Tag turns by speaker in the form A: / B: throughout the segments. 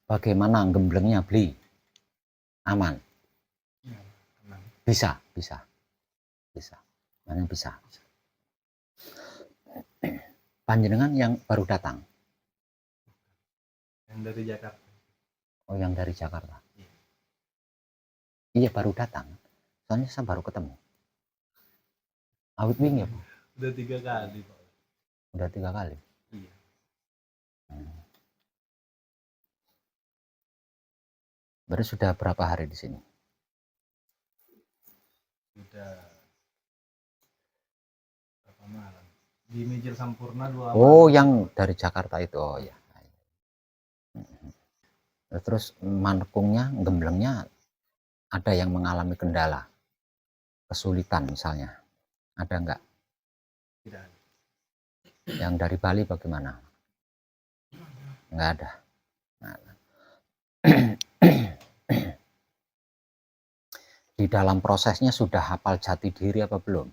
A: Bagaimana gemblengnya beli? Aman?
B: Ya, aman.
A: Bisa. Mana bisa. Panjenengan yang baru datang?
B: Yang dari Jakarta.
A: Oh, yang dari Jakarta.
B: Iya.
A: Iya, baru datang. Soalnya saya baru ketemu. Awit wingi ya, Bu?
B: Udah 3 kali, Pak.
A: Udah 3 kali?
B: Iya.
A: Berarti sudah berapa hari di sini?
B: Sudah berapa malam? Di Mijil Sampurna 2
A: Oh,
B: malam.
A: yang dari Jakarta itu. Oh ya. Terus manekungnya, gemblengnya ada yang mengalami kendala, kesulitan misalnya, ada enggak?
B: Tidak ada.
A: Yang dari Bali bagaimana? Enggak ada. Nah. Di dalam prosesnya sudah hafal jati diri apa belum?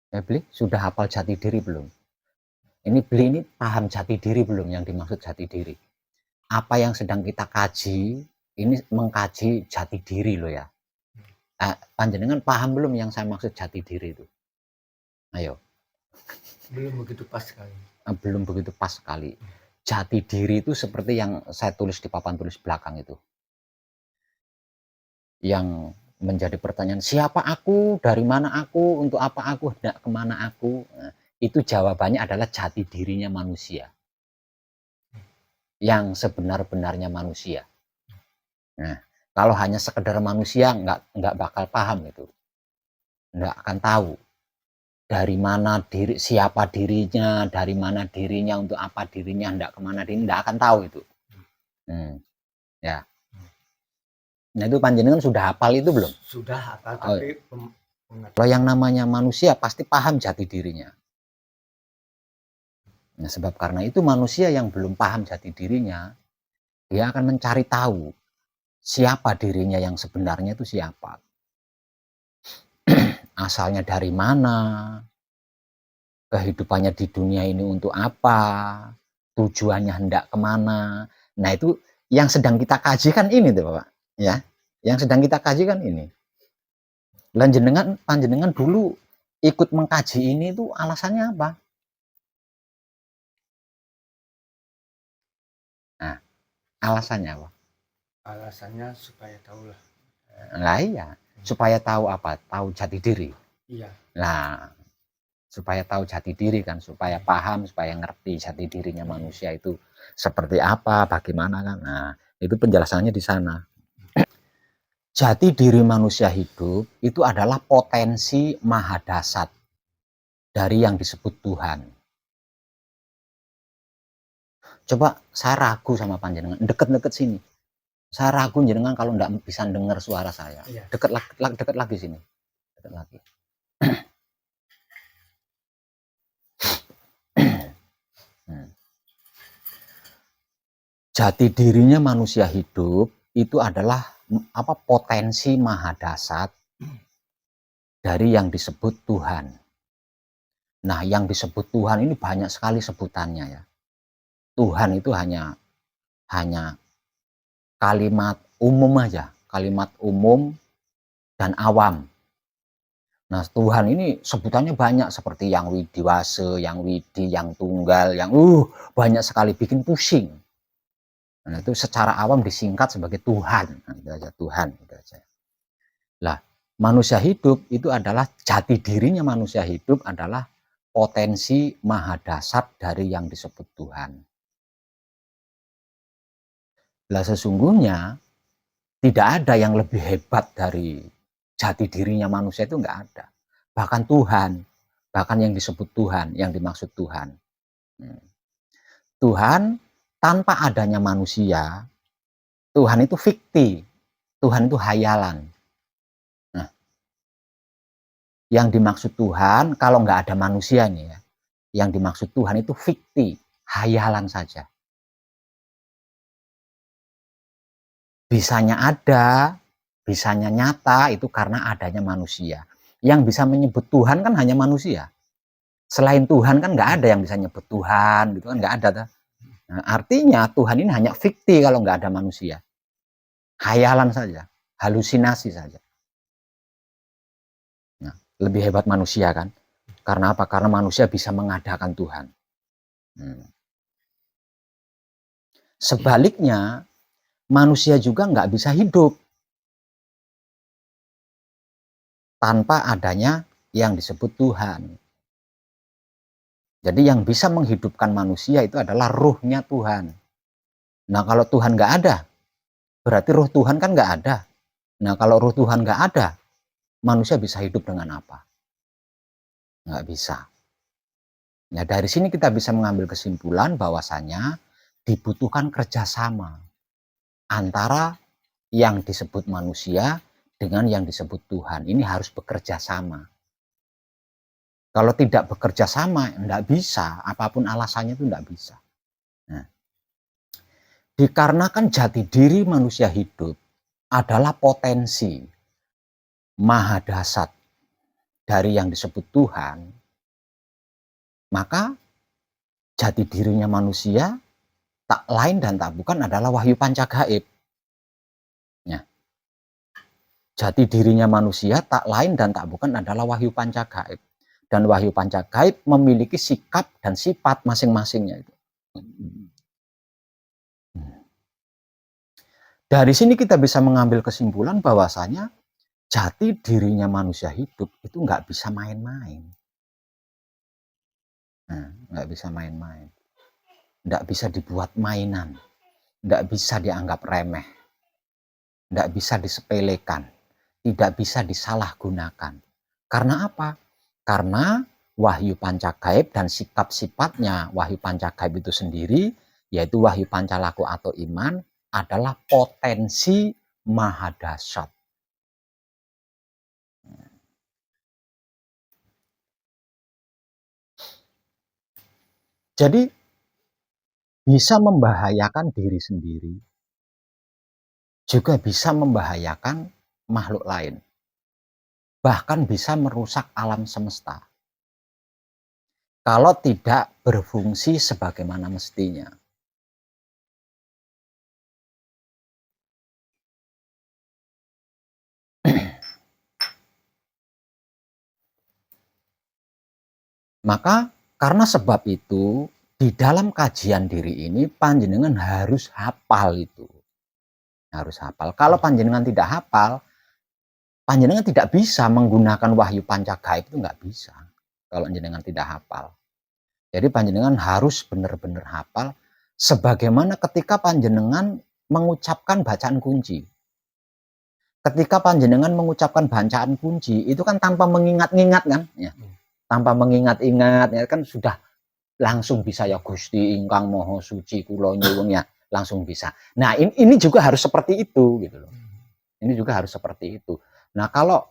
A: Beli, sudah hafal jati diri belum? Ini Beli ini paham jati diri belum yang dimaksud jati diri? Apa yang sedang kita kaji, ini mengkaji jati diri loh ya. Panjenengan paham belum yang saya maksud jati diri itu? Ayo.
B: Belum begitu pas sekali.
A: Belum begitu pas sekali. Jati diri itu seperti yang saya tulis di papan tulis belakang itu. Yang menjadi pertanyaan, siapa aku, dari mana aku, untuk apa aku, hendak kemana aku. Nah, itu jawabannya adalah jati dirinya manusia. Yang sebenar-benarnya manusia. Nah, kalau hanya sekedar manusia nggak bakal paham itu. Nggak akan tahu dari mana diri, siapa dirinya, dari mana dirinya, untuk apa dirinya, hendak kemana dirinya, nggak akan tahu itu. Ya. Nah, itu panjenengan sudah hafal itu belum?
B: Sudah hafal, tapi
A: kalau yang namanya manusia pasti paham jati dirinya. Nah, sebab karena itu manusia yang belum paham jati dirinya, dia akan mencari tahu siapa dirinya yang sebenarnya itu siapa. Asalnya dari mana, kehidupannya di dunia ini untuk apa, tujuannya hendak kemana. Nah, itu yang sedang kita kaji kan ini tuh Bapak. Ya, yang sedang kita kaji kan ini. Panjenengan dulu ikut mengkaji ini itu alasannya apa? Nah, alasannya apa?
B: Alasannya supaya tahu lah.
A: Nah, iya, supaya tahu apa? Tahu jati diri.
B: Iya.
A: Nah, supaya tahu jati diri kan, supaya paham, supaya ngerti jati dirinya manusia itu seperti apa, bagaimana kan. Nah, itu penjelasannya di sana. Jati diri manusia hidup itu adalah potensi mahadasat dari yang disebut Tuhan. Coba saya ragu sama panjenengan, deket-deket sini. Saya ragu jenengan kalau enggak bisa dengar suara saya.
B: Iya.
A: Deket lagi sini. Deket lagi. Jati dirinya manusia hidup itu adalah potensi mahadasat dari yang disebut Tuhan. Nah, yang disebut Tuhan ini banyak sekali sebutannya ya. Tuhan itu hanya kalimat umum aja, kalimat umum dan awam. Nah, Tuhan ini sebutannya banyak seperti yang widiwase, yang widi, yang tunggal, yang banyak sekali, bikin pusing. Nah, itu secara awam disingkat sebagai Tuhan. Nah, itu aja Tuhan, itu aja. Lah, manusia hidup itu adalah jati dirinya manusia hidup adalah potensi mahadasat dari yang disebut Tuhan. Lah sesungguhnya tidak ada yang lebih hebat dari jati dirinya manusia, itu enggak ada. Bahkan Tuhan, bahkan yang disebut Tuhan, yang dimaksud Tuhan. Tuhan tanpa adanya manusia, Tuhan itu fiksi, Tuhan itu hayalan. Nah, yang dimaksud Tuhan kalau nggak ada manusia nih ya, yang dimaksud Tuhan itu fiksi, hayalan saja. Bisanya ada, bisanya nyata itu karena adanya manusia. Yang bisa menyebut Tuhan kan hanya manusia. Selain Tuhan kan nggak ada yang bisa nyebut Tuhan gitu kan, nggak ada. Nah, artinya Tuhan ini hanya fikti kalau nggak ada manusia. Hayalan saja, halusinasi saja. Nah, lebih hebat manusia kan? Karena apa? Karena manusia bisa mengadakan Tuhan. Sebaliknya, manusia juga nggak bisa hidup tanpa adanya yang disebut Tuhan. Jadi yang bisa menghidupkan manusia itu adalah ruhnya Tuhan. Nah kalau Tuhan nggak ada, berarti ruh Tuhan kan nggak ada. Nah kalau ruh Tuhan nggak ada, manusia bisa hidup dengan apa? Nggak bisa. Nah dari sini kita bisa mengambil kesimpulan bahwasanya dibutuhkan kerjasama antara yang disebut manusia dengan yang disebut Tuhan. Ini harus bekerja sama. Kalau tidak bekerja sama, enggak bisa. Apapun alasannya itu enggak bisa. Nah, dikarenakan jati diri manusia hidup adalah potensi maha dasar dari yang disebut Tuhan, maka jati dirinya manusia tak lain dan tak bukan adalah wahyu pancagaib. Ya. Jati dirinya manusia tak lain dan tak bukan adalah wahyu pancagaib. Dan wahyu pancagaib memiliki sikap dan sifat masing-masingnya itu. Dari sini kita bisa mengambil kesimpulan bahwasanya jati dirinya manusia hidup itu nggak bisa main-main. Nah, nggak bisa main-main. Nggak bisa dibuat mainan. Nggak bisa dianggap remeh. Nggak bisa disepelekan. Tidak bisa disalahgunakan. Karena apa? Karena wahyu pancagaib dan sikap sifatnya wahyu pancagaib itu sendiri, yaitu wahyu pancalaku atau iman, adalah potensi maha dasar. Jadi bisa membahayakan diri sendiri, juga bisa membahayakan makhluk lain. Bahkan bisa merusak alam semesta kalau tidak berfungsi sebagaimana mestinya. Maka karena sebab itu di dalam kajian diri ini panjenengan harus hafal itu. Harus hafal. Kalau panjenengan tidak hafal, panjenengan tidak bisa menggunakan wahyu pancagaib itu nggak bisa. Kalau panjenengan tidak hafal. Jadi panjenengan harus benar-benar hafal sebagaimana ketika panjenengan mengucapkan bacaan kunci. Ketika panjenengan mengucapkan bacaan kunci itu kan tanpa mengingat-ingat kan, ya. Tanpa mengingat-ingat ya kan sudah langsung bisa ya Gusti ingkang Maha Suci kula nyuwun ya, langsung bisa. Nah, ini juga harus seperti itu gitu loh. Ini juga harus seperti itu. Nah, kalau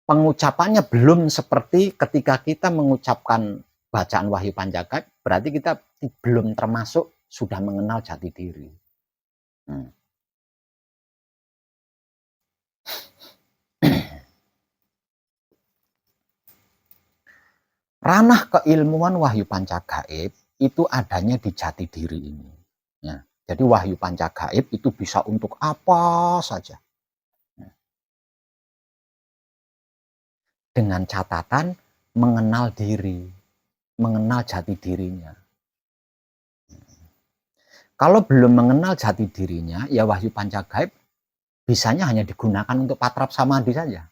A: pengucapannya belum seperti ketika kita mengucapkan bacaan wahyu pancagaib, berarti kita belum termasuk sudah mengenal jati diri. Ranah keilmuan wahyu pancagaib itu adanya di jati diri ini. Ya, jadi wahyu pancagaib itu bisa untuk apa saja. Dengan catatan mengenal diri, mengenal jati dirinya. Kalau belum mengenal jati dirinya, ya wahyu pancagaib bisanya hanya digunakan untuk patrap samadhi saja.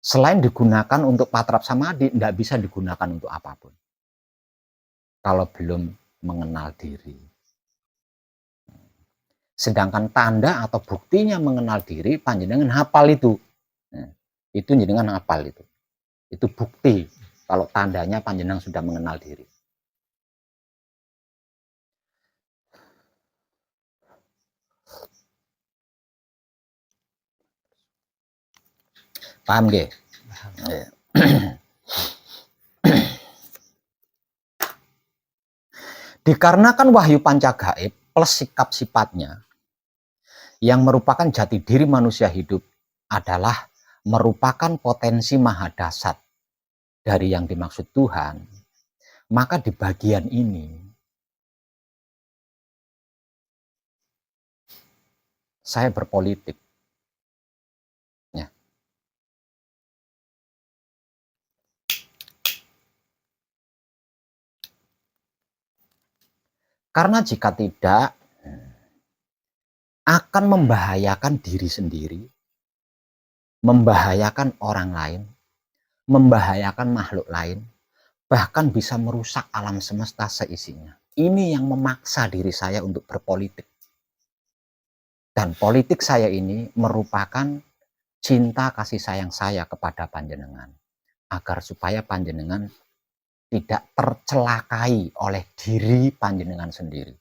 A: Selain digunakan untuk patrap samadhi, tidak bisa digunakan untuk apapun. Kalau belum mengenal diri. Sedangkan tanda atau buktinya mengenal diri, panjenengan hafal itu. Itu jenengan hafal itu. Itu bukti kalau tandanya panjenengan sudah mengenal diri. Paham nggih? Dikarenakan wahyu pancagaib plus sikap sifatnya yang merupakan jati diri manusia hidup adalah merupakan potensi maha dasar dari yang dimaksud Tuhan, maka di bagian ini saya berpolitik. Ya. Karena jika tidak, akan membahayakan diri sendiri, membahayakan orang lain, membahayakan makhluk lain, bahkan bisa merusak alam semesta seisinya. Ini yang memaksa diri saya untuk berpolitik. Dan politik saya ini merupakan cinta kasih sayang saya kepada panjenengan. Agar supaya panjenengan tidak tercelakai oleh diri panjenengan sendiri.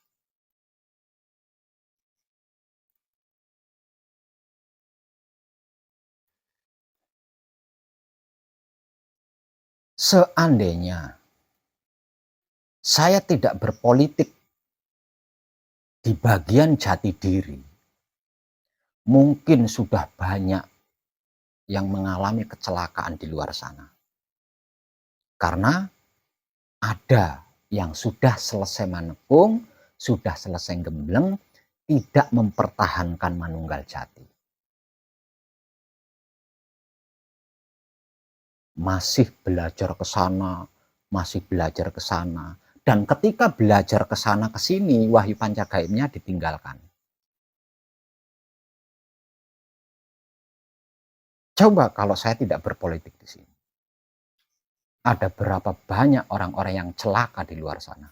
A: Seandainya saya tidak berpolitik di bagian jati diri, mungkin sudah banyak yang mengalami kecelakaan di luar sana. Karena ada yang sudah selesai manekung, sudah selesai gembleng, tidak mempertahankan manunggal jati. Masih belajar ke sana, masih belajar ke sana. Dan ketika belajar ke sana ke sini, wahyu pancagaibnya ditinggalkan. Coba kalau saya tidak berpolitik di sini. Ada berapa banyak orang-orang yang celaka di luar sana.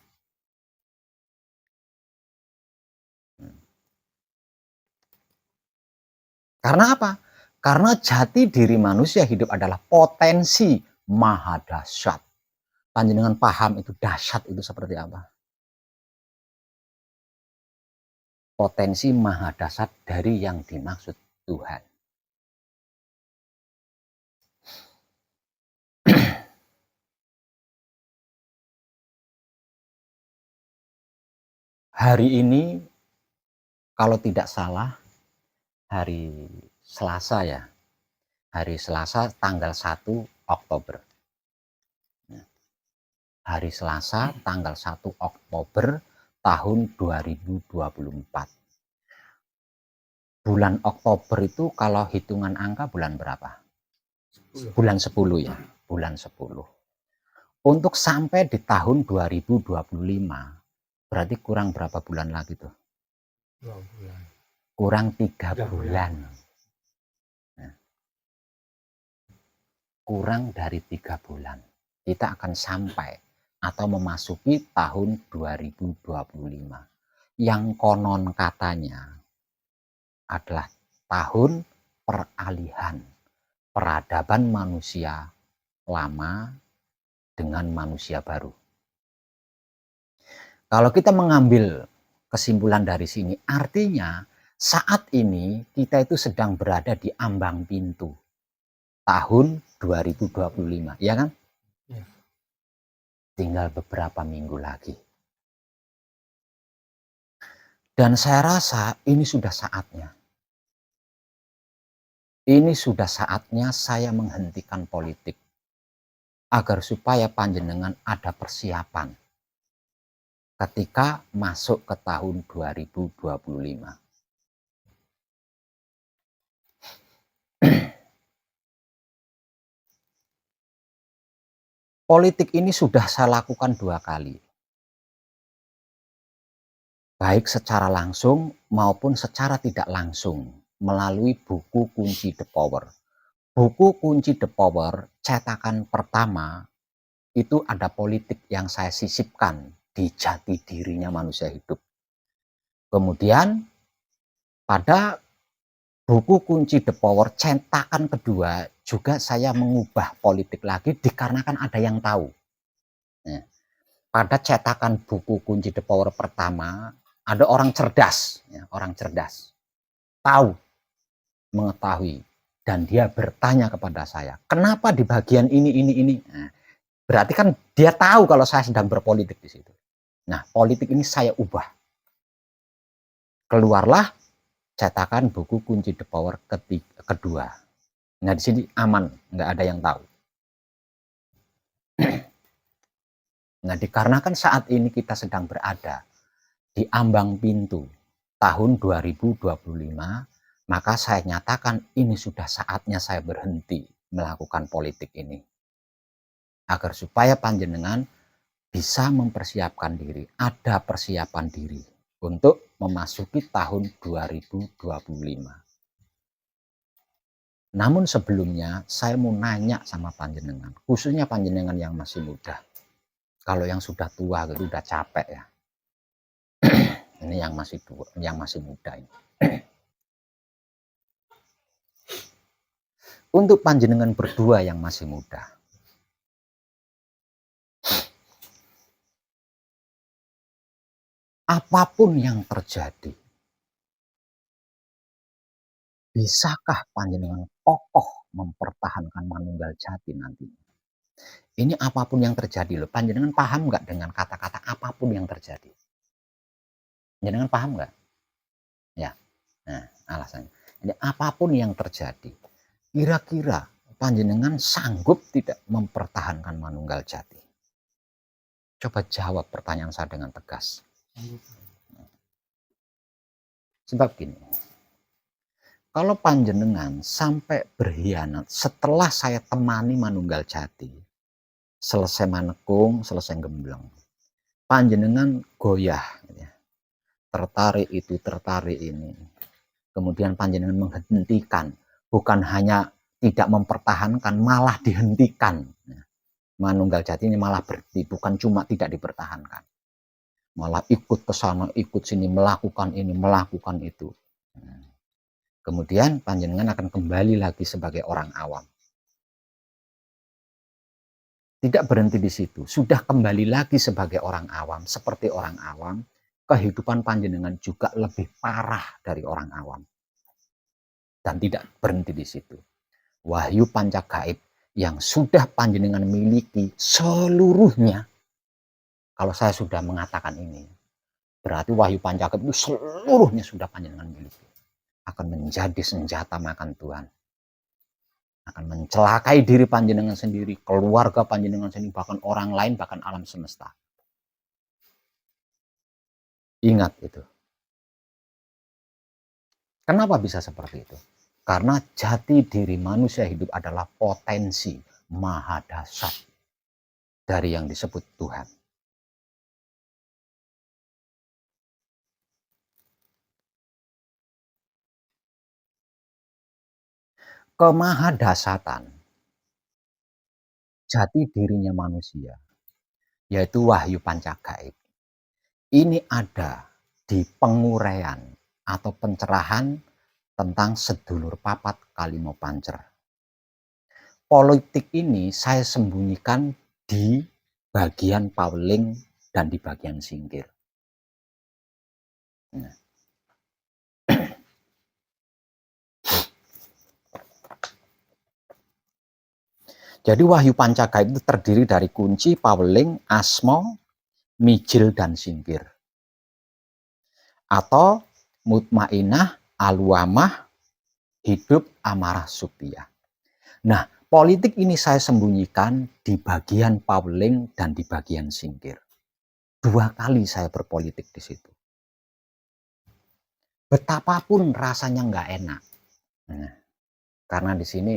A: Karena apa? Karena jati diri manusia hidup adalah potensi maha dahsyat. Panjenengan paham itu dahsyat itu seperti apa? Potensi maha dahsyat dari yang dimaksud Tuhan. Hari ini kalau tidak salah hari Selasa ya. Hari Selasa tanggal 1 Oktober. Hari Selasa tanggal 1 Oktober tahun 2024. Bulan Oktober itu kalau hitungan angka bulan berapa?
B: 10.
A: Bulan 10 ya, bulan 10. Untuk sampai di tahun 2025, berarti kurang berapa bulan lagi tuh?
B: 2 bulan.
A: Kurang 3
B: 3
A: bulan.
B: bulan.
A: Nah, kurang dari 3 bulan. Kita akan sampai atau memasuki tahun 2025. Yang konon katanya adalah tahun peralihan peradaban manusia lama dengan manusia baru. Kalau kita mengambil kesimpulan dari sini, artinya saat ini kita itu sedang berada di ambang pintu tahun 2025, ya kan?
B: Ya.
A: Tinggal beberapa minggu lagi. Dan saya rasa ini sudah saatnya. Ini sudah saatnya saya menghentikan politik. Agar supaya panjenengan ada persiapan ketika masuk ke tahun 2025. Politik ini sudah saya lakukan 2 kali. Baik secara langsung maupun secara tidak langsung melalui buku Kunci The Power. Buku Kunci The Power cetakan pertama itu ada politik yang saya sisipkan di jati dirinya manusia hidup. Kemudian pada buku Kunci The Power cetakan kedua juga saya mengubah politik lagi dikarenakan ada yang tahu. Nah, pada cetakan buku Kunci The Power pertama ada orang cerdas, ya, orang cerdas, tahu, mengetahui, dan dia bertanya kepada saya, kenapa di bagian ini? Nah, berarti kan dia tahu kalau saya sedang berpolitik di situ. Nah, politik ini saya ubah. Keluarlah cetakan buku Kunci The Power kedua. Nah, di sini aman, nggak ada yang tahu. Nah, dikarenakan saat ini kita sedang berada di ambang pintu tahun 2025, maka saya nyatakan ini sudah saatnya saya berhenti melakukan politik ini. Agar supaya panjenengan bisa mempersiapkan diri, ada persiapan diri untuk memasuki tahun 2025. Namun sebelumnya saya mau nanya sama panjenengan, khususnya panjenengan yang masih muda. Kalau yang sudah tua gitu udah capek ya. Ini yang masih tua, yang masih muda ini. Untuk panjenengan berdua yang masih muda, apapun yang terjadi, bisakah panjenengan kokoh mempertahankan manunggal jati nanti? Ini apapun yang terjadi loh. Panjenengan paham nggak dengan kata-kata apapun yang terjadi? Panjenengan paham nggak? Ya. Nah, alasannya. Jadi apapun yang terjadi, kira-kira panjenengan sanggup tidak mempertahankan manunggal jati? Coba jawab pertanyaan saya dengan tegas. Sebab gini, kalau panjenengan sampai berkhianat setelah saya temani manunggal jati, selesai manekung, selesai gembleng, panjenengan goyah, ya. Tertarik itu, tertarik ini. Kemudian panjenengan menghentikan, bukan hanya tidak mempertahankan, malah dihentikan. Manunggal jati ini malah berhenti, bukan cuma tidak dipertahankan. Malah ikut ke sana, ikut sini, melakukan ini, melakukan itu. Kemudian panjenengan akan kembali lagi sebagai orang awam. Tidak berhenti di situ, sudah kembali lagi sebagai orang awam, seperti orang awam, kehidupan panjenengan juga lebih parah dari orang awam. Dan tidak berhenti di situ. Wahyu panca gaib yang sudah panjenengan miliki seluruhnya. Kalau saya sudah mengatakan ini, berarti wahyu panca gaib itu seluruhnya sudah panjenengan miliki. Akan menjadi senjata makan Tuhan. Akan mencelakai diri panjenengan sendiri, keluarga panjenengan sendiri, bahkan orang lain, bahkan alam semesta. Ingat itu. Kenapa bisa seperti itu? Karena jati diri manusia hidup adalah potensi maha dahsyat dari yang disebut Tuhan. Kemahadasatan jati dirinya manusia, yaitu wahyu panca gaib, ini ada di penguraian atau pencerahan tentang sedulur papat kalimo pancer. Politik ini saya sembunyikan di bagian pauling dan di bagian singkir. Nah. Jadi wahyu panca gaib itu terdiri dari kunci, pauling, asmo, mijil, dan singkir. Atau mutmainah, aluamah, hidup, amarah, supiyah. Nah, politik ini saya sembunyikan di bagian pauling dan di bagian singkir. 2 kali saya berpolitik di situ. Betapapun rasanya nggak enak. Nah, karena di sini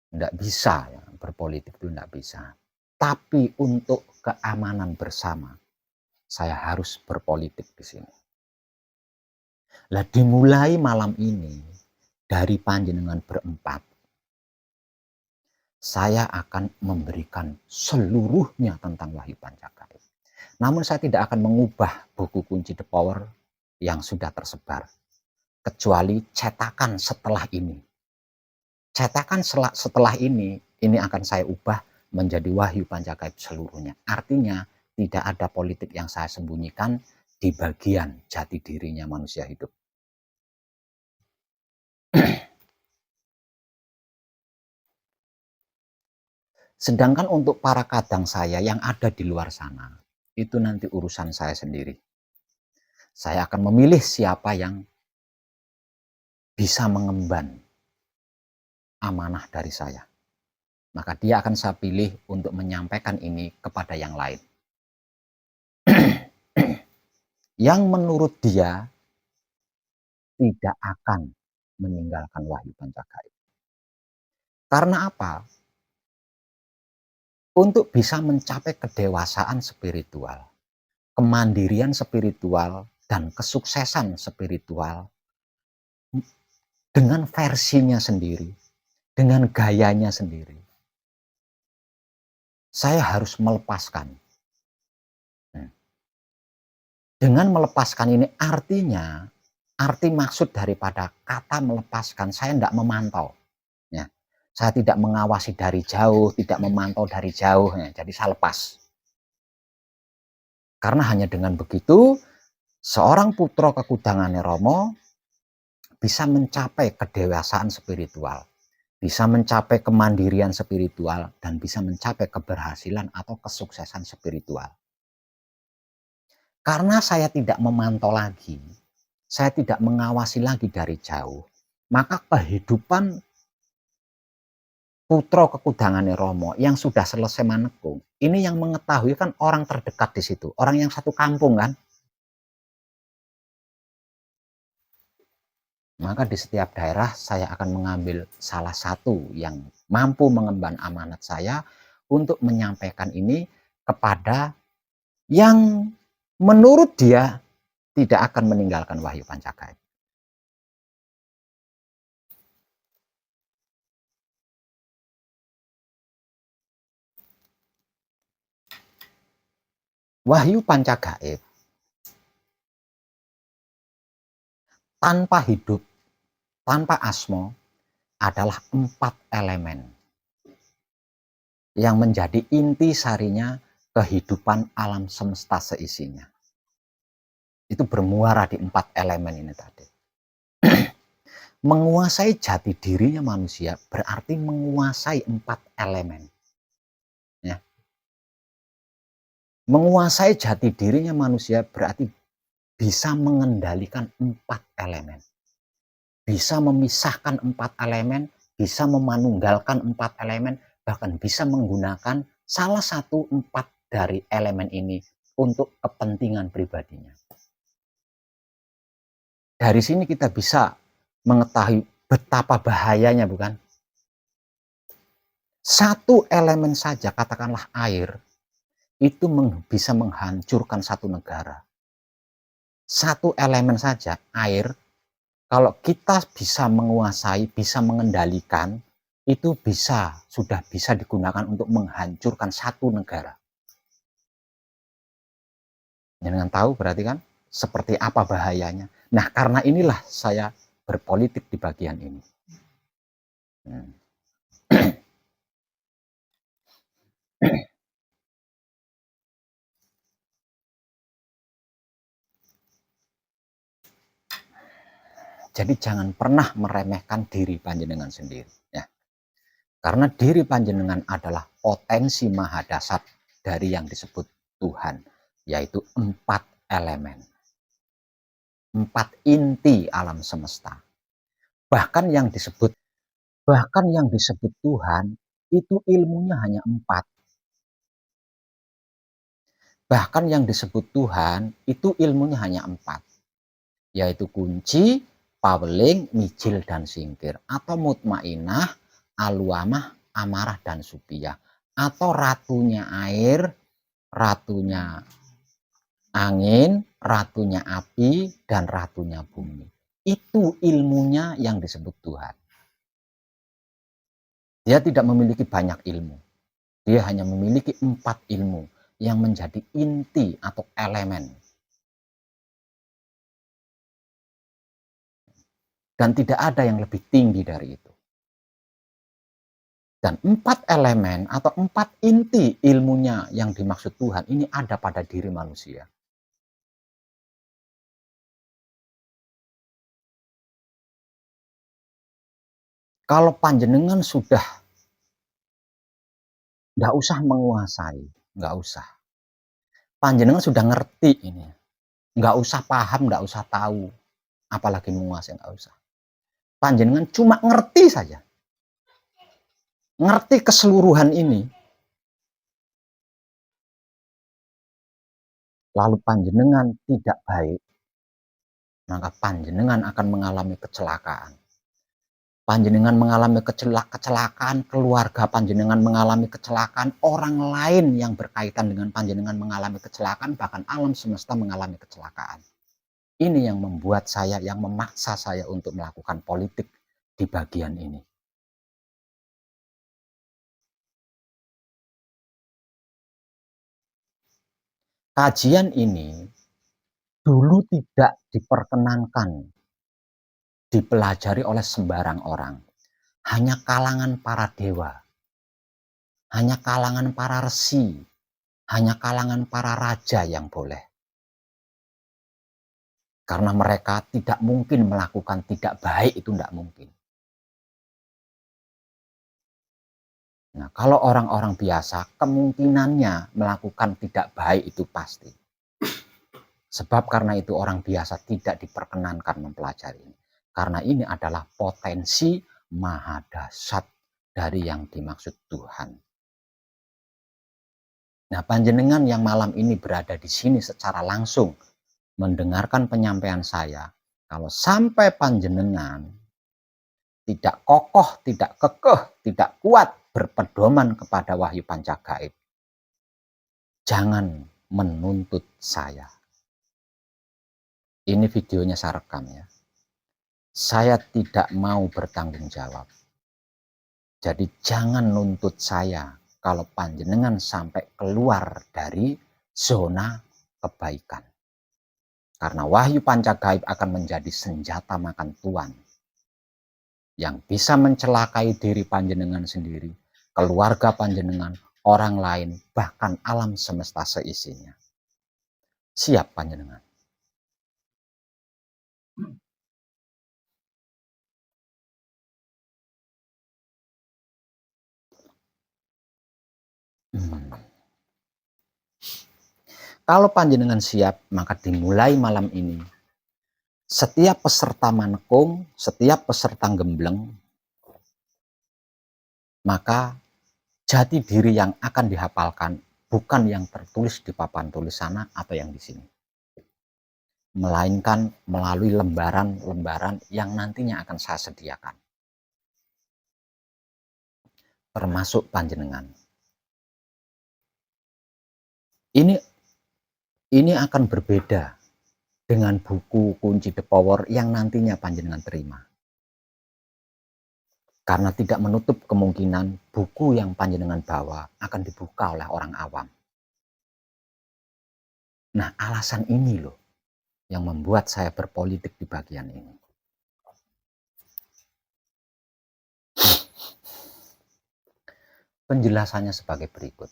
A: nggak bisa ya, berpolitik itu nggak bisa. Tapi untuk keamanan bersama, saya harus berpolitik di sini. Lah dimulai malam ini dari panjenengan berempat, saya akan memberikan seluruhnya tentang wahyu panca gaib. Namun saya tidak akan mengubah buku kunci The Power yang sudah tersebar, kecuali cetakan setelah ini. Cetakan setelah ini akan saya ubah menjadi wahyu panca gaib seluruhnya. Artinya tidak ada politik yang saya sembunyikan di bagian jati dirinya manusia hidup. Sedangkan untuk para kadang saya yang ada di luar sana, itu nanti urusan saya sendiri. Saya akan memilih siapa yang bisa mengemban amanah dari saya. maka dia akan saya pilih untuk menyampaikan ini kepada yang lain. Yang menurut dia tidak akan meninggalkan Wahyu Pancagaib. Karena apa? Untuk bisa mencapai kedewasaan spiritual, kemandirian spiritual, dan kesuksesan spiritual dengan versinya sendiri, dengan gayanya sendiri, saya harus melepaskan. Dengan melepaskan ini artinya, arti maksud daripada kata melepaskan, saya tidak memantau. Ya. Saya tidak mengawasi dari jauh, tidak memantau dari jauh, ya. Jadi saya lepas. Karena hanya dengan begitu, seorang putra kekudangannya Romo bisa mencapai kedewasaan spiritual, bisa mencapai kemandirian spiritual, dan bisa mencapai keberhasilan atau kesuksesan spiritual. Karena saya tidak memantau lagi, saya tidak mengawasi lagi dari jauh, maka kehidupan putra kekudangannya Romo yang sudah selesai manekung, ini yang mengetahui kan orang terdekat di situ, orang yang satu kampung kan. Maka di setiap daerah saya akan mengambil salah satu yang mampu mengemban amanat saya untuk menyampaikan ini kepada yang menurut dia tidak akan meninggalkan Wahyu Pancagaib. Wahyu Pancagaib tanpa hidup, tanpa asmo adalah 4 elemen yang menjadi inti sarinya kehidupan alam semesta seisinya. Itu bermuara di 4 elemen ini tadi. Menguasai jati dirinya manusia berarti menguasai 4 elemen. Ya. Menguasai jati dirinya manusia berarti bisa mengendalikan 4 elemen. Bisa memisahkan 4 elemen, bisa memanunggalkan 4 elemen, bahkan bisa menggunakan salah satu 4 dari elemen ini untuk kepentingan pribadinya. Dari sini kita bisa mengetahui betapa bahayanya, bukan? Satu elemen saja, katakanlah air, itu bisa menghancurkan satu negara. Satu elemen saja, air, kalau kita bisa menguasai, bisa mengendalikan, itu sudah bisa digunakan untuk menghancurkan satu negara. Jangan tahu berarti kan seperti apa bahayanya. Nah, karena inilah saya berpolitik di bagian ini. Jadi jangan pernah meremehkan diri panjenengan sendiri. Ya. Karena diri panjenengan adalah potensi maha dasar dari yang disebut Tuhan, yaitu 4 elemen. 4 inti alam semesta. Bahkan yang disebut Tuhan itu ilmunya hanya 4. Bahkan yang disebut Tuhan itu ilmunya hanya 4. Yaitu kunci, paweling, mijil, dan singkir. Atau mutmainah, aluamah, amarah, dan supiyah. Atau ratunya air, ratunya angin, ratunya api, dan ratunya bumi. Itu ilmunya yang disebut Tuhan. Dia tidak memiliki banyak ilmu. Dia hanya memiliki 4 ilmu yang menjadi inti atau elemen. Dan tidak ada yang lebih tinggi dari itu. Dan 4 elemen atau 4 inti ilmunya yang dimaksud Tuhan ini ada pada diri manusia. Kalau panjenengan sudah nggak usah menguasai, nggak usah. Panjenengan sudah ngerti ini, nggak usah paham, nggak usah tahu, apalagi menguasai, nggak usah. Panjenengan cuma ngerti saja. ngerti keseluruhan ini, lalu panjenengan tidak baik, maka panjenengan akan mengalami kecelakaan. Panjenengan mengalami kecelakaan, keluarga panjenengan mengalami kecelakaan, orang lain yang berkaitan dengan panjenengan mengalami kecelakaan, bahkan alam semesta mengalami kecelakaan. Ini yang membuat saya, yang memaksa saya untuk melakukan politik di bagian ini. Kajian ini dulu tidak diperkenankan dipelajari oleh sembarang orang. Hanya kalangan para dewa, hanya kalangan para resi, hanya kalangan para raja yang boleh. Karena mereka tidak mungkin melakukan tidak baik, itu tidak mungkin. Nah, kalau orang-orang biasa, kemungkinannya melakukan tidak baik itu pasti. Sebab karena itu orang biasa tidak diperkenankan mempelajari ini. Karena ini adalah potensi maha dahsyat dari yang dimaksud Tuhan. Nah, panjenengan yang malam ini berada di sini secara langsung mendengarkan penyampaian saya, kalau sampai panjenengan tidak kokoh, tidak kekeh, tidak kuat berpedoman kepada wahyu pancagaib, jangan menuntut saya. Ini videonya saya rekam ya. Saya tidak mau bertanggung jawab. Jadi jangan nuntut saya kalau panjenengan sampai keluar dari zona kebaikan. Karena wahyu pancagaib akan menjadi senjata makan tuan yang bisa mencelakai diri panjenengan sendiri, keluarga panjenengan, orang lain, bahkan alam semesta seisinya. Siap panjenengan? Kalau panjenengan siap, maka dimulai malam ini. Setiap peserta manekung, setiap peserta gembleng, maka jati diri yang akan dihafalkan bukan yang tertulis di papan tulis sana atau yang di sini. Melainkan melalui lembaran-lembaran yang nantinya akan saya sediakan. Termasuk panjenengan. Ini akan berbeda dengan buku kunci The Power yang nantinya panjenengan terima. Karena tidak menutup kemungkinan buku yang panjenengan bawa akan dibuka oleh orang awam. Nah, alasan ini loh yang membuat saya berpolitik di bagian ini. Penjelasannya sebagai berikut.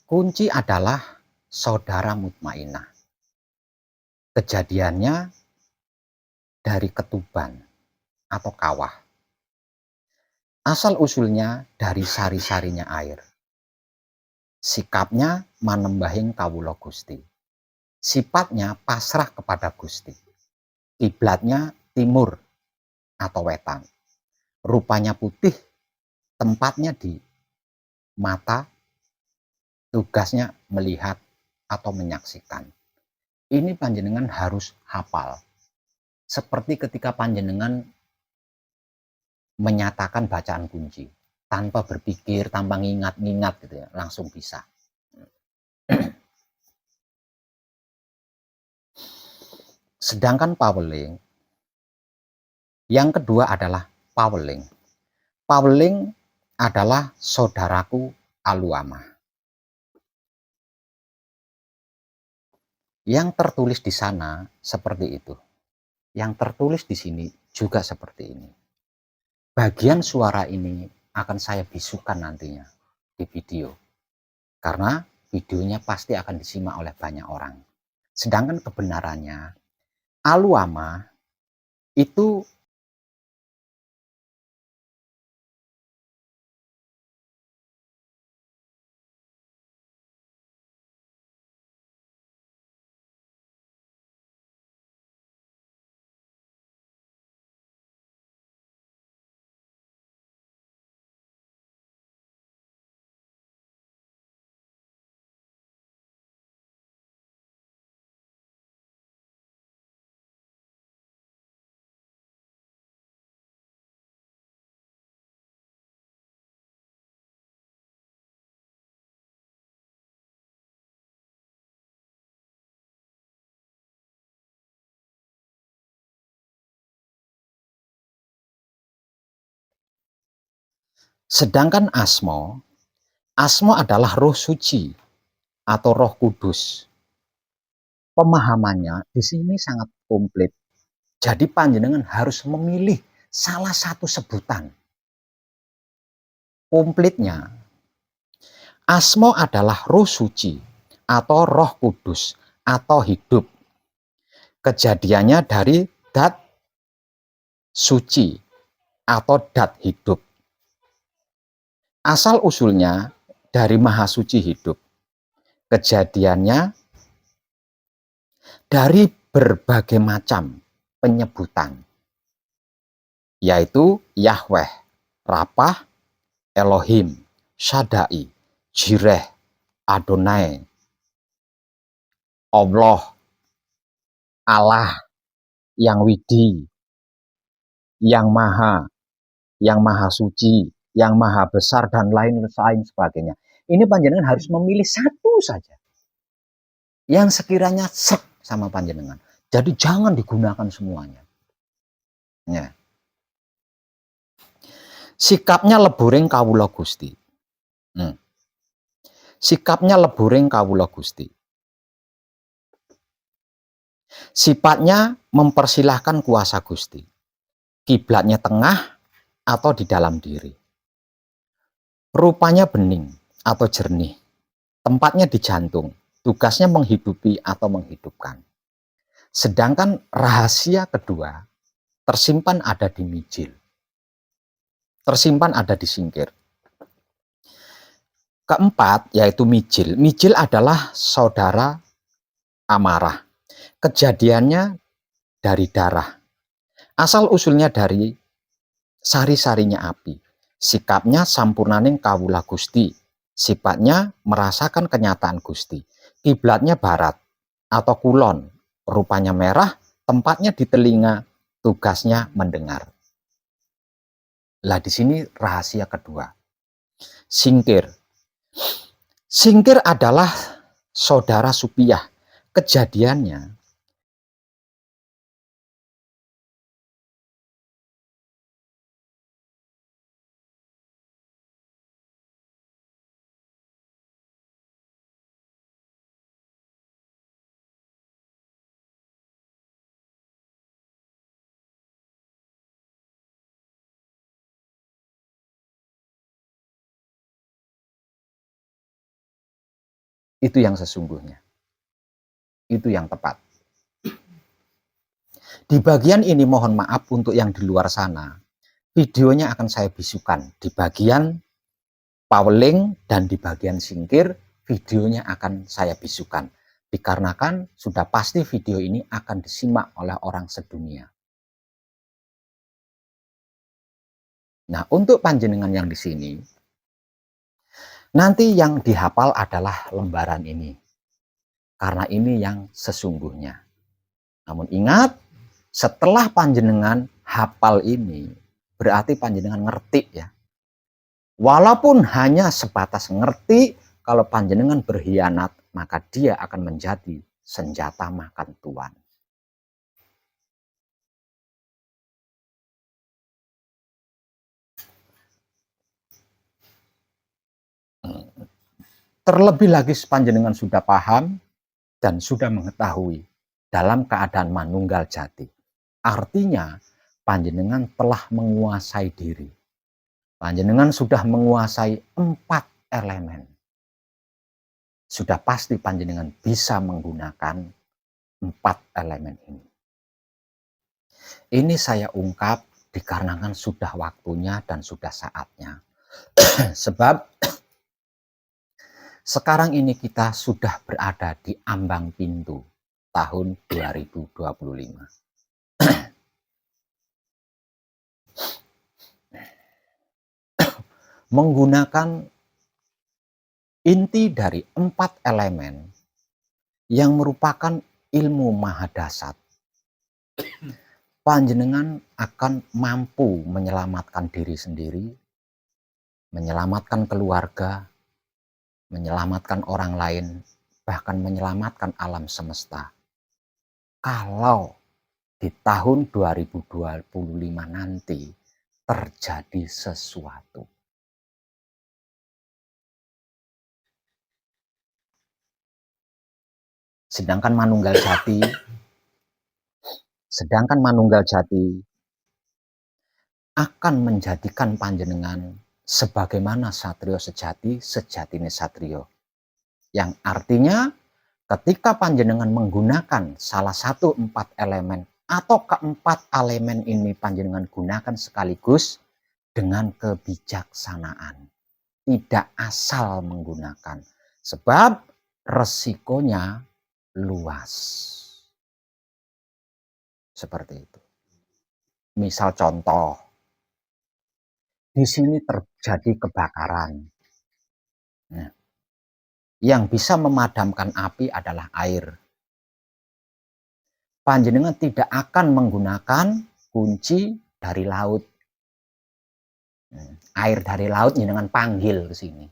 A: Kunci adalah saudara mutmainah. Kejadiannya dari ketuban atau kawah. Asal usulnya dari sari-sarinya air. Sikapnya manembahing kawula Gusti. Sifatnya pasrah kepada Gusti. Kiblatnya timur atau wetan. Rupanya putih, tempatnya di mata, tugasnya melihat atau menyaksikan. Ini panjenengan harus hafal. Seperti ketika panjenengan menyatakan bacaan kunci. Tanpa berpikir, tanpa ngingat-ngingat gitu ya, langsung bisa. Sedangkan Paweling, yang kedua adalah Paweling. Paweling adalah saudaraku Aluama. Yang tertulis di sana seperti itu. Yang tertulis di sini juga seperti ini. Bagian suara ini akan saya bisukan nantinya di video. Karena videonya pasti akan disimak oleh banyak orang. Sedangkan kebenarannya, Aluama itu Sedangkan asmo adalah roh suci atau roh kudus. Pemahamannya di sini sangat komplit. Jadi panjenengan harus memilih salah satu sebutan. Komplitnya, asmo adalah roh suci atau roh kudus atau hidup. Kejadiannya dari dat suci atau dat hidup. Asal usulnya dari maha suci hidup. Kejadiannya dari berbagai macam penyebutan, yaitu Yahweh, Rapah, Elohim, Shaddai, Jireh, Adonai, Allah, Allah, yang widi, yang maha suci, yang maha besar, dan lain-lain sebagainya. Ini panjenengan harus memilih satu saja yang sekiranya sek sama panjenengan. Jadi jangan digunakan semuanya. Ya. Sikapnya leburing kawula Gusti. Sikapnya leburing kawula Gusti. Sifatnya mempersilahkan kuasa Gusti. Kiblatnya tengah atau di dalam diri. Rupanya bening atau jernih. Tempatnya di jantung. Tugasnya menghidupi atau menghidupkan. Sedangkan rahasia kedua tersimpan ada di mijil. Tersimpan ada di singkir. Keempat yaitu mijil. Mijil adalah saudara amarah. Kejadiannya dari darah. Asal usulnya dari sari-sarinya api. Sikapnya sampurnaning kawula Gusti. Sifatnya merasakan kenyataan Gusti. Kiblatnya barat atau kulon. Rupanya merah, tempatnya di telinga, tugasnya mendengar. Lah di sini rahasia kedua. Singkir. Singkir adalah saudara Supiyah. Kejadiannya itu yang sesungguhnya. Itu yang tepat. Di bagian ini mohon maaf untuk yang di luar sana. Videonya akan saya bisukan. Di bagian paweling dan di bagian singkir, videonya akan saya bisukan. Dikarenakan sudah pasti video ini akan disimak oleh orang sedunia. Nah, untuk panjenengan yang di sini, nanti yang dihafal adalah lembaran ini. Karena ini yang sesungguhnya. Namun ingat, setelah panjenengan hafal ini, berarti panjenengan ngerti ya. Walaupun hanya sebatas ngerti, kalau panjenengan berkhianat, maka dia akan menjadi senjata makan tuan. Terlebih lagi panjenengan sudah paham dan sudah mengetahui dalam keadaan manunggal jati. Artinya panjenengan telah menguasai diri. Panjenengan sudah menguasai 4 elemen. Sudah pasti panjenengan bisa menggunakan 4 elemen ini. Ini saya ungkap dikarenakan sudah waktunya dan sudah saatnya. Sebab sekarang ini kita sudah berada di ambang pintu tahun 2025. Menggunakan inti dari 4 elemen yang merupakan ilmu mahadasat, panjenengan akan mampu menyelamatkan diri sendiri, menyelamatkan keluarga, menyelamatkan orang lain, bahkan menyelamatkan alam semesta. Kalau di tahun 2025 nanti terjadi sesuatu. Sedangkan Manunggal Jati akan menjadikan panjenengan sebagaimana satrio sejati, sejatine satrio. Yang artinya ketika panjenengan menggunakan salah satu 4 elemen atau keempat elemen ini panjenengan gunakan sekaligus dengan kebijaksanaan. Tidak asal menggunakan. Sebab resikonya luas. Seperti itu. Misal contoh, di sini terjadi kebakaran. Nah, yang bisa memadamkan api adalah air. Panjenengan tidak akan menggunakan kunci dari laut. Air dari laut dengan panggil ke sini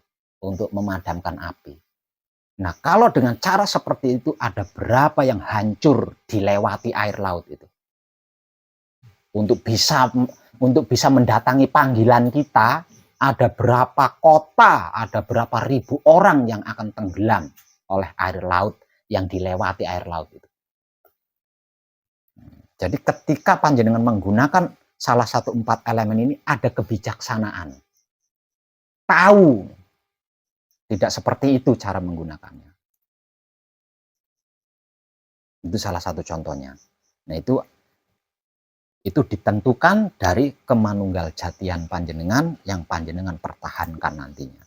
A: untuk memadamkan api. Nah, kalau dengan cara seperti itu ada berapa yang hancur dilewati air laut itu. Untuk bisa mendatangi panggilan kita, ada berapa kota, ada berapa ribu orang yang akan tenggelam oleh air laut yang dilewati air laut itu. Jadi ketika panjenengan menggunakan salah satu 4 elemen ini ada kebijaksanaan. Tahu tidak seperti itu cara menggunakannya. Itu salah satu contohnya. Nah, itu ditentukan dari kemanunggal jatian panjenengan yang panjenengan pertahankan nantinya.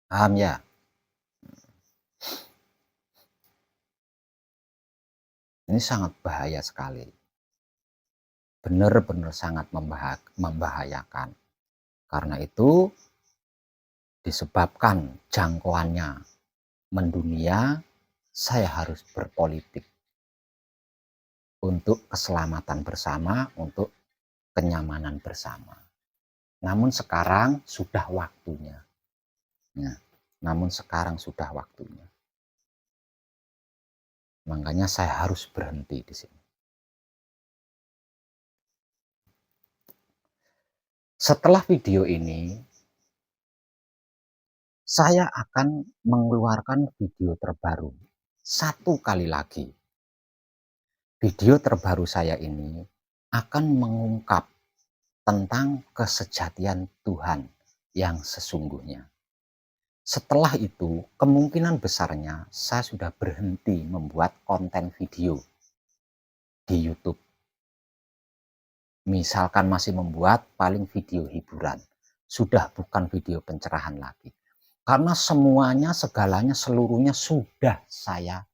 A: Paham ya? Ini sangat bahaya sekali. Benar-benar sangat membahayakan. Karena itu disebabkan jangkauannya mendunia, saya harus berpolitik untuk keselamatan bersama, untuk kenyamanan bersama. Namun sekarang sudah waktunya. Makanya saya harus berhenti di sini. Setelah video ini, saya akan mengeluarkan video terbaru 1 kali lagi. Video terbaru saya ini akan mengungkap tentang kesejatian Tuhan yang sesungguhnya. Setelah itu, kemungkinan besarnya saya sudah berhenti membuat konten video di YouTube. Misalkan masih membuat paling video hiburan, sudah bukan video pencerahan lagi. Karena semuanya, segalanya, seluruhnya sudah saya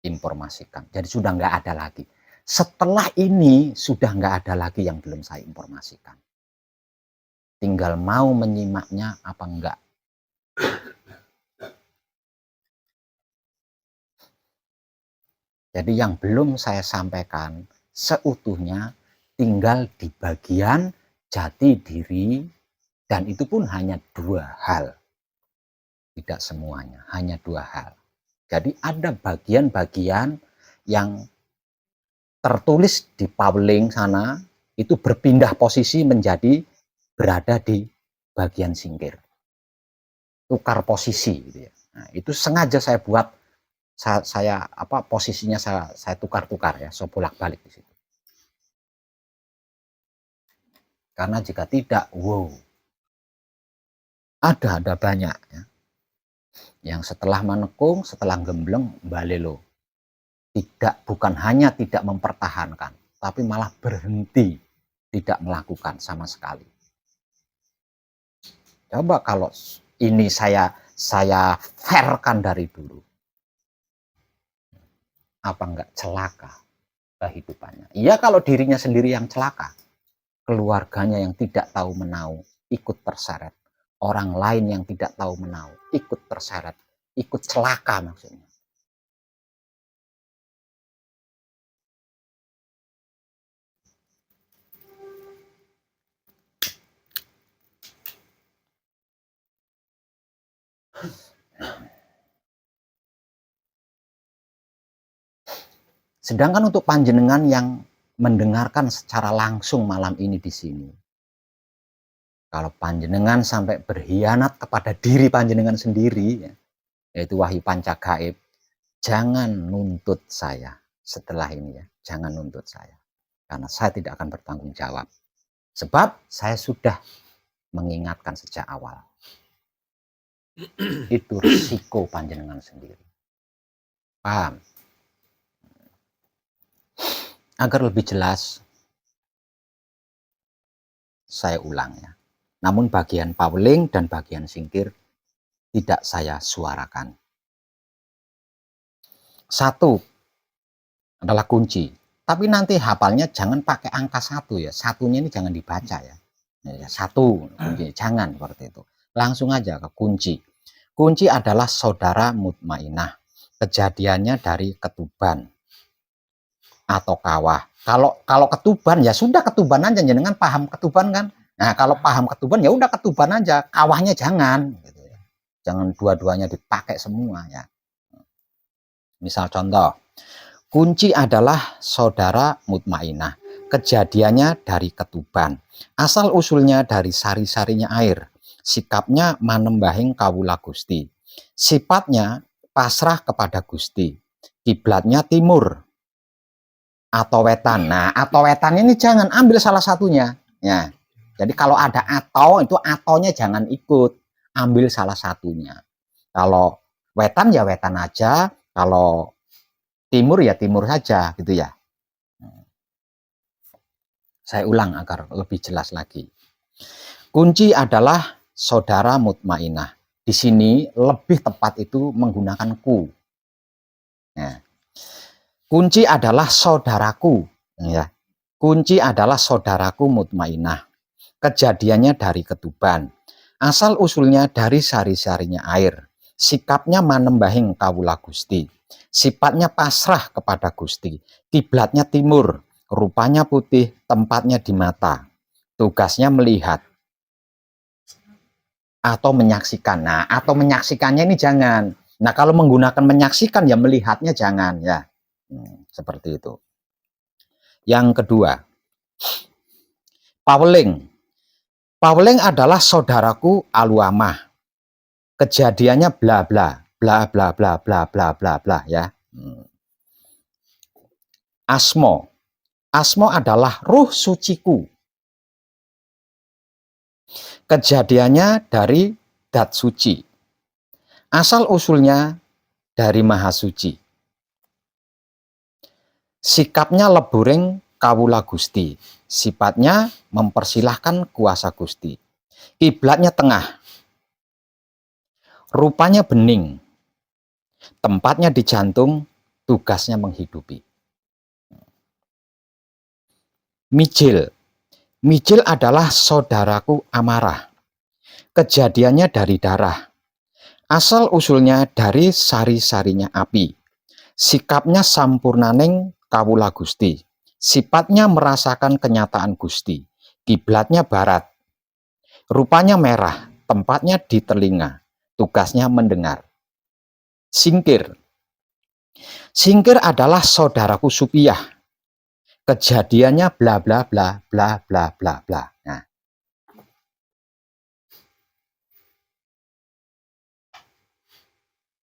A: informasikan. Jadi sudah nggak ada lagi. Setelah ini sudah nggak ada lagi yang belum saya informasikan. Tinggal mau menyimaknya apa enggak. Jadi yang belum saya sampaikan seutuhnya tinggal di bagian jati diri, dan itu pun hanya 2 hal. Tidak semuanya, hanya 2 hal. Jadi ada bagian-bagian yang tertulis di Pauling sana, itu berpindah posisi menjadi berada di bagian singkir. Tukar posisi gitu ya. Nah, itu sengaja saya buat, posisinya saya tukar-tukar ya, saya bolak-balik di situ. Karena jika tidak, wow, ada banyak ya. Yang setelah menekung, setelah gembleng, balelo. Bukan hanya tidak mempertahankan, tapi malah berhenti, tidak melakukan sama sekali. Coba kalau ini saya fairkan dari dulu, apa enggak celaka kehidupannya? Iya, kalau dirinya sendiri yang celaka, keluarganya yang tidak tahu menau ikut terseret, orang lain yang tidak tahu menau ikut terseret, ikut celaka maksudnya. Sedangkan untuk panjenengan yang mendengarkan secara langsung malam ini di sini, kalau panjenengan sampai berkhianat kepada diri panjenengan sendiri, ya, yaitu wahyu panca gaib, jangan nuntut saya setelah ini ya, jangan nuntut saya. Karena saya tidak akan bertanggung jawab. Sebab saya sudah mengingatkan sejak awal. Itu risiko panjenengan sendiri. Paham? Agar lebih jelas, saya ulang ya. Namun bagian Pauling dan bagian singkir tidak saya suarakan. Satu adalah kunci. Tapi nanti hafalnya jangan pakai angka 1 ya. Satunya ini jangan dibaca ya. Satu kunci, jangan seperti itu. Langsung aja ke kunci. Kunci adalah saudara mutmainah. Kejadiannya dari Ketuban atau Kawah. Kalau Ketuban ya sudah Ketuban aja, jenengan paham Ketuban kan? Nah, kalau paham Ketuban ya udah Ketuban aja, Kawahnya jangan gitu ya. Jangan dua-duanya dipakai semua ya. Misal contoh, kunci adalah saudara mutmainah. Kejadiannya dari Ketuban. Asal usulnya dari sari-sarinya air. Sikapnya manembahing kawula Gusti. Sifatnya pasrah kepada Gusti. Kiblatnya timur atau wetan. Nah, atau wetan ini jangan ambil salah satunya. Ya. Jadi kalau ada atau itu atonya jangan ikut, ambil salah satunya. Kalau wetan ya wetan aja, kalau timur ya timur saja gitu ya. Saya ulang agar lebih jelas lagi. Kunci adalah saudara mutmainah. Di sini lebih tepat itu menggunakan ku. Ya. Kunci adalah saudaraku. Ya. Kunci adalah saudaraku mutmainah. Kejadiannya dari Ketuban. Asal usulnya dari sari-sarinya air. Sikapnya manembahing kawula Gusti. Sifatnya pasrah kepada Gusti. Kiblatnya timur. Rupanya putih, tempatnya di mata. Tugasnya melihat atau menyaksikan. Nah, atau menyaksikannya ini jangan. Nah, kalau menggunakan menyaksikan ya melihatnya jangan ya. Seperti itu. Yang kedua, Pauling. Pauling adalah saudaraku Aluamah. Kejadiannya bla bla bla bla bla bla bla bla bla ya. Asmo. Asmo adalah ruh suciku. Kejadiannya dari dat suci. Asal usulnya dari maha suci. Sikapnya leburing kawula Gusti. Sifatnya mempersilahkan kuasa Gusti. Kiblatnya tengah. Rupanya bening. Tempatnya di jantung, tugasnya menghidupi. Mijil. Mijil adalah saudaraku amarah. Kejadiannya dari darah. Asal usulnya dari sari-sarinya api. Sikapnya sampurnaning kawula Gusti. Sifatnya merasakan kenyataan Gusti. Kiblatnya barat. Rupanya merah. Tempatnya di telinga. Tugasnya mendengar. Singkir. Singkir adalah saudaraku Supiyah. Kejadiannya bla bla bla bla bla bla bla. Nah.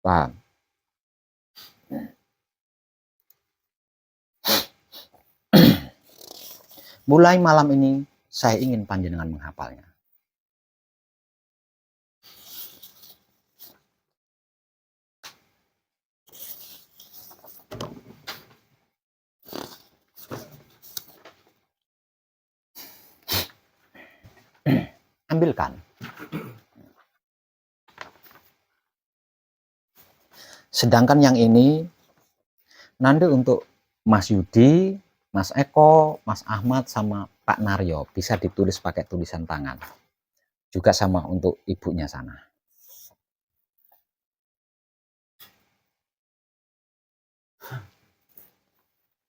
A: Paham? Mulai malam ini saya ingin panjenengan menghafalnya. Ambilkan. Sedangkan yang ini nanti untuk Mas Yudi, Mas Eko, Mas Ahmad, sama Pak Naryo bisa ditulis pakai tulisan tangan. Juga sama untuk ibunya sana.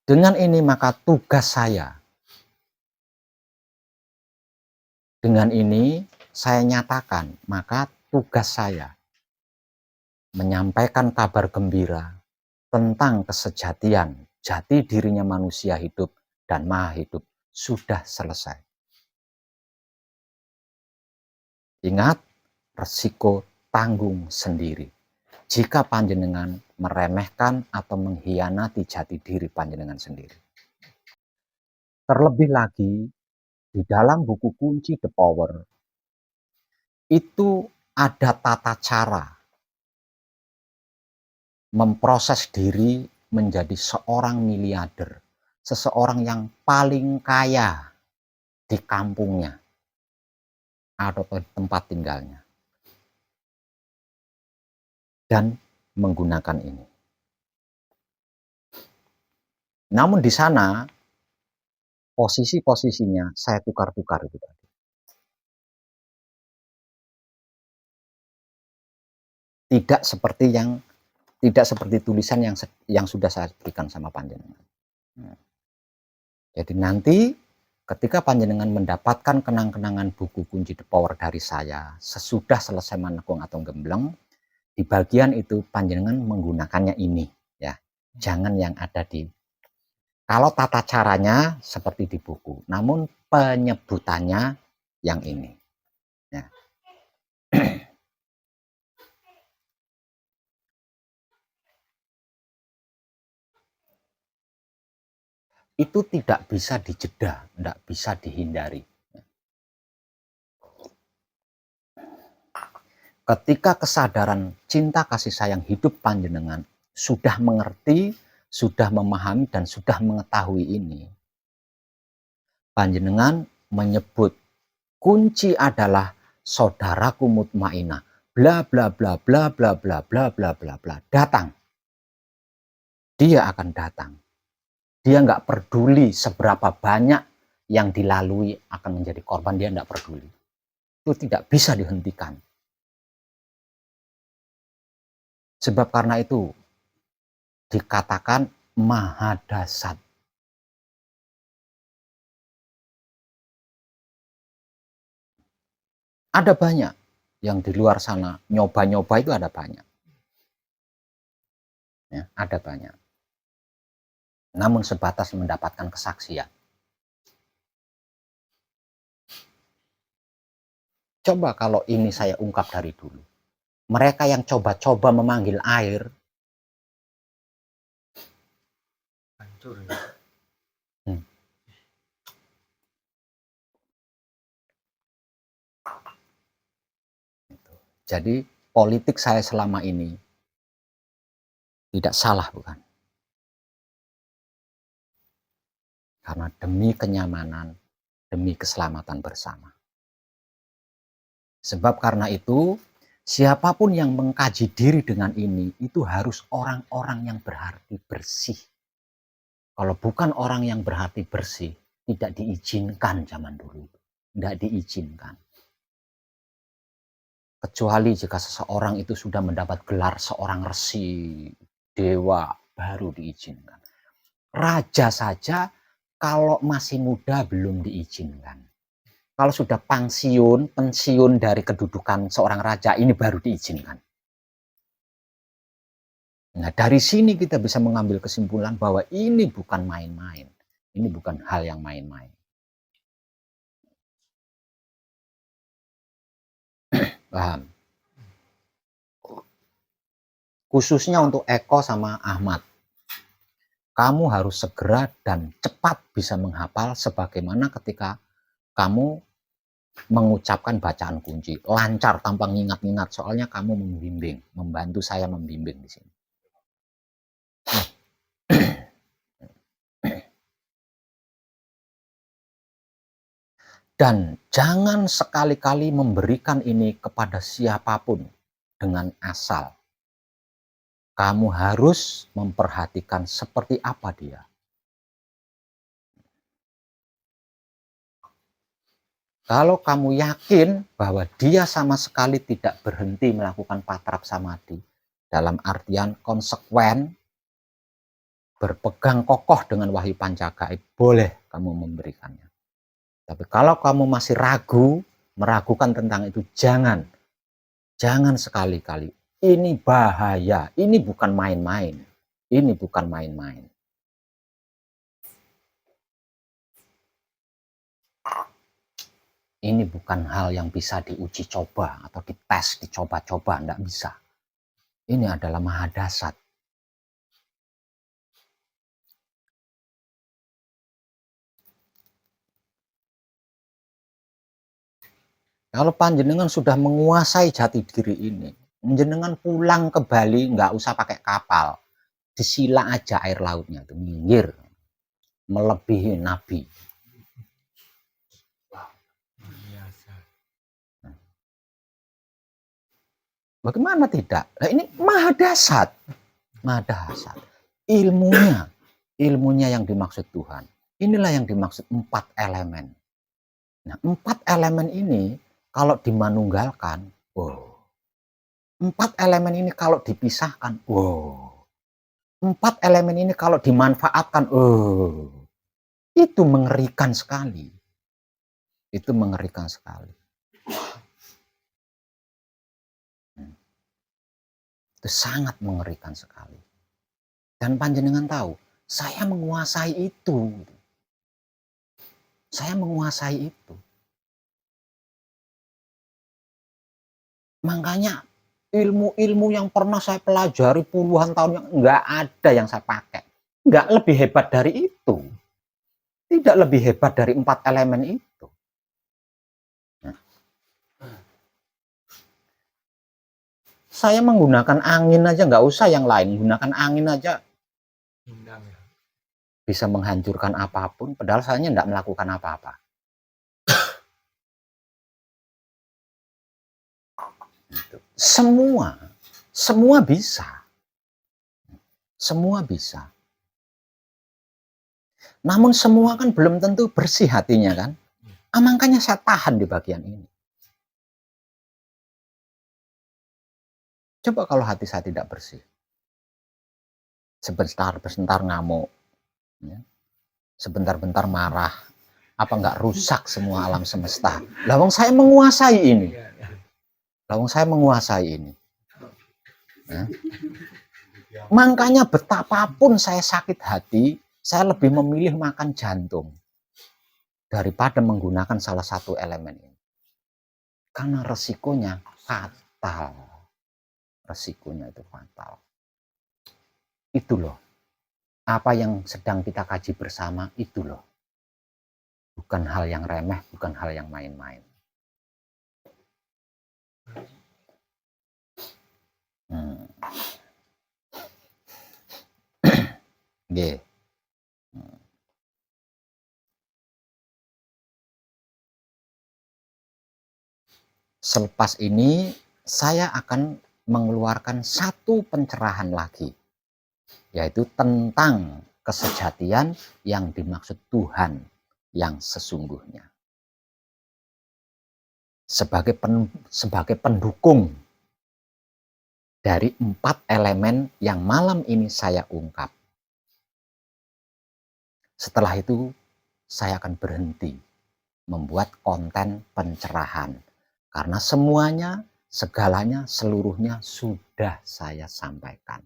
A: Dengan ini maka tugas saya. Dengan ini saya nyatakan maka tugas saya menyampaikan kabar gembira tentang kesejatian jati dirinya manusia hidup dan maha hidup sudah selesai. Ingat, resiko tanggung sendiri. Jika panjenengan meremehkan atau mengkhianati jati diri panjenengan sendiri. Terlebih lagi, di dalam buku kunci The Power, itu ada tata cara memproses diri menjadi seorang miliarder, seseorang yang paling kaya di kampungnya atau di tempat tinggalnya. Dan menggunakan ini. Namun di sana posisi-posisinya saya tukar-tukar itu tadi. Tidak seperti tulisan yang sudah saya berikan sama panjenengan. Jadi nanti ketika panjenengan mendapatkan kenang-kenangan buku kunci The Power dari saya, sesudah selesai manekung atau gembleng, di bagian itu panjenengan menggunakannya ini, ya. Jangan yang ada di. Kalau tata caranya seperti di buku, namun penyebutannya yang ini. Ya. Itu tidak bisa dijeda, tidak bisa dihindari. Ketika kesadaran cinta kasih sayang hidup panjenengan sudah mengerti, sudah memahami, dan sudah mengetahui ini, panjenengan menyebut kunci adalah saudaraku mutmainah, bla bla bla bla bla bla bla bla bla bla, datang. Dia akan datang. Dia nggak peduli seberapa banyak yang dilalui akan menjadi korban, dia nggak peduli. Itu tidak bisa dihentikan. Sebab karena itu dikatakan maha dasar. Ada banyak yang di luar sana nyoba-nyoba itu ada banyak. Ya, ada banyak. Namun sebatas mendapatkan kesaksian. Coba kalau ini saya ungkap dari dulu. Mereka yang coba-coba memanggil air,
B: hancur ya.
A: Jadi politik saya selama ini tidak salah, bukan? Karena demi kenyamanan, demi keselamatan bersama. Sebab karena itu, siapapun yang mengkaji diri dengan ini, itu harus orang-orang yang berhati bersih. Kalau bukan orang yang berhati bersih, tidak diizinkan zaman dulu. Tidak diizinkan. Kecuali jika seseorang itu sudah mendapat gelar seorang resi, dewa, baru diizinkan. Raja saja kalau masih muda belum diizinkan. Kalau sudah pensiun dari kedudukan seorang raja, ini baru diizinkan. Nah, dari sini kita bisa mengambil kesimpulan bahwa ini bukan main-main. Ini bukan hal yang main-main. Paham? Khususnya untuk Eko sama Ahmad. Kamu harus segera dan cepat bisa menghafal sebagaimana ketika kamu mengucapkan bacaan kunci. Lancar tanpa ngingat-ngingat, soalnya kamu membimbing, membantu saya membimbing di sini. Dan jangan sekali-kali memberikan ini kepada siapapun dengan asal. Kamu harus memperhatikan seperti apa dia. Kalau kamu yakin bahwa dia sama sekali tidak berhenti melakukan patrap samadhi, dalam artian konsekuen, berpegang kokoh dengan wahyu pancagaib, boleh kamu memberikannya. Tapi kalau kamu masih ragu, meragukan tentang itu, jangan sekali-kali. Ini bahaya, ini bukan main-main. Ini bukan main-main. Ini bukan hal yang bisa diuji coba atau dites, dicoba-coba, enggak bisa. Ini adalah maha dasar. Kalau panjenengan sudah menguasai jati diri ini, panjenengan pulang ke Bali nggak usah pakai kapal, disila aja air lautnya tuh minggir, melebihi Nabi.
B: Biasa.
A: Bagaimana tidak? Nah, ini maha dasar, maha dasar. Ilmunya yang dimaksud Tuhan. Inilah yang dimaksud 4 elemen. Nah, 4 elemen ini kalau dimanunggalkan, wow. 4 elemen ini kalau dipisahkan, wow. 4 elemen ini kalau dimanfaatkan, itu mengerikan sekali. Itu mengerikan sekali. Itu sangat mengerikan sekali. Dan panjenengan tahu, saya menguasai itu. Saya menguasai itu. Makanya ilmu-ilmu yang pernah saya pelajari puluhan tahun yang nggak ada yang saya pakai. Nggak lebih hebat dari itu. Tidak lebih hebat dari 4 elemen itu. Nah, saya menggunakan angin aja nggak usah yang lain. Gunakan angin aja
B: Indang ya.
A: bisa menghancurkan apapun. Padahal saya nggak melakukan apa-apa. Semua bisa. Semua bisa. Namun semua kan belum tentu bersih hatinya kan. Makanya saya tahan di bagian ini. Coba kalau hati saya tidak bersih. Sebentar ngamuk. Ya. Sebentar-bentar marah. Apa nggak rusak semua alam semesta? Lawang saya menguasai ini. Lawang saya menguasai ini. Ya. Makanya betapapun saya sakit hati, saya lebih memilih makan jantung daripada menggunakan salah satu elemen ini. Karena resikonya fatal. Resikonya itu fatal. Itu loh. Apa yang sedang kita kaji bersama itu loh. Bukan hal yang remeh, bukan hal yang main-main. Nggih. Selepas ini saya akan mengeluarkan satu pencerahan lagi, yaitu tentang kesejatian yang dimaksud Tuhan yang sesungguhnya. Sebagai pendukung dari 4 elemen yang malam ini saya ungkap. Setelah itu saya akan berhenti membuat konten pencerahan. Karena semuanya, segalanya, seluruhnya sudah saya sampaikan.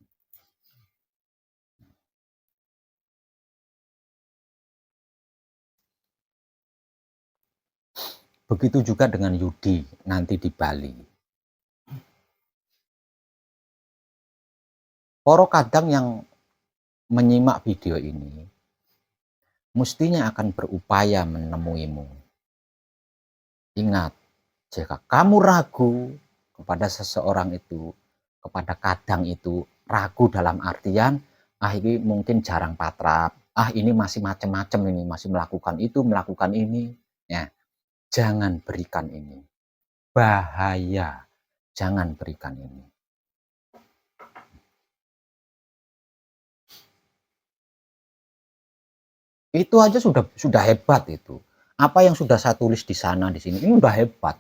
A: Begitu juga dengan Yudi nanti di Bali. Poro kadang yang menyimak video ini, mestinya akan berupaya menemuimu. Ingat, jika kamu ragu kepada seseorang itu, kepada kadang itu, ragu dalam artian, ini mungkin jarang patrap, ini masih macam-macam ini, masih melakukan itu, melakukan ini. Ya, jangan berikan ini. Bahaya, jangan berikan ini. Itu aja sudah hebat itu. Apa yang sudah saya tulis di sana, di sini, ini udah hebat.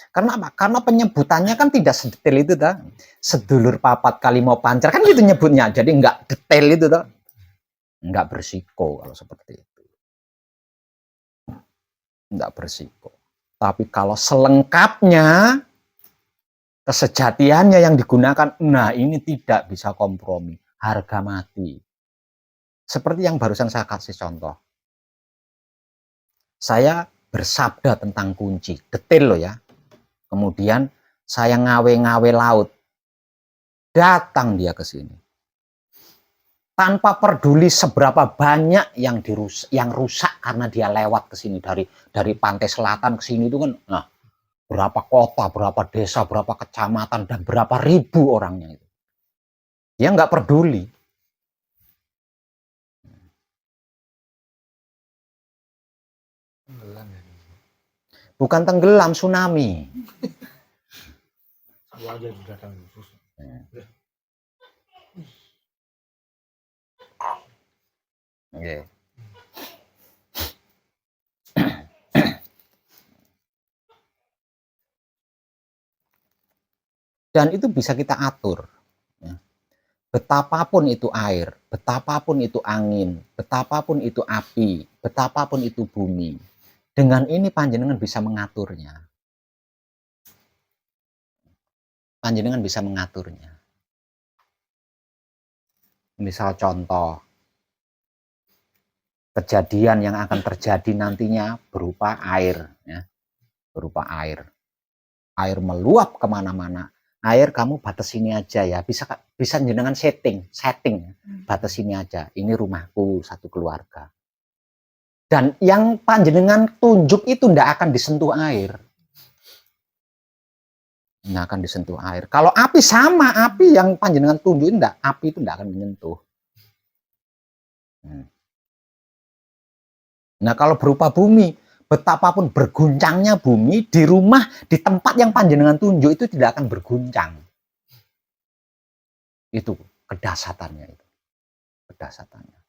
A: Karena apa? Karena penyebutannya kan tidak sedetail itu, dah. Sedulur papat kali mau pancar, kan gitu nyebutnya. Jadi nggak detail itu, dah. Nggak bersiko kalau seperti itu. Nggak bersiko. Tapi kalau selengkapnya, Kesejatiannya yang digunakan, nah ini tidak bisa kompromi, harga mati. Seperti yang barusan saya kasih contoh. Saya bersabda tentang kunci, detail loh ya. Kemudian saya ngawe-ngawe laut. Datang dia ke sini. Tanpa peduli seberapa banyak yang rusak karena dia lewat ke sini dari pantai selatan ke sini itu kan, nah berapa kota, berapa desa, berapa kecamatan, dan berapa ribu orangnya itu. Dia nggak peduli.
B: Tenggelam ya.
A: Bukan tenggelam, tsunami.
B: Gua aja sudah tahu.
A: Oke. Dan itu bisa kita atur. Betapapun itu air, betapapun itu angin, betapapun itu api, betapapun itu bumi. Dengan ini panjenengan bisa mengaturnya. Panjenengan bisa mengaturnya. Misal contoh, kejadian yang akan terjadi nantinya berupa air. Ya. Berupa air. Air meluap kemana-mana. Air kamu batas ini aja ya, bisa jenengan setting batas ini aja, ini rumahku satu keluarga, dan yang panjenengan tunjuk itu ndak akan disentuh air, nggak akan disentuh air. Kalau api sama, api yang panjenengan tunjuk api itu ndak akan menyentuh. Nah kalau berupa bumi, betapapun berguncangnya bumi, di rumah, di tempat yang panjenengan tunjuk itu tidak akan berguncang. Itu kedasatannya itu. Kedasatannya.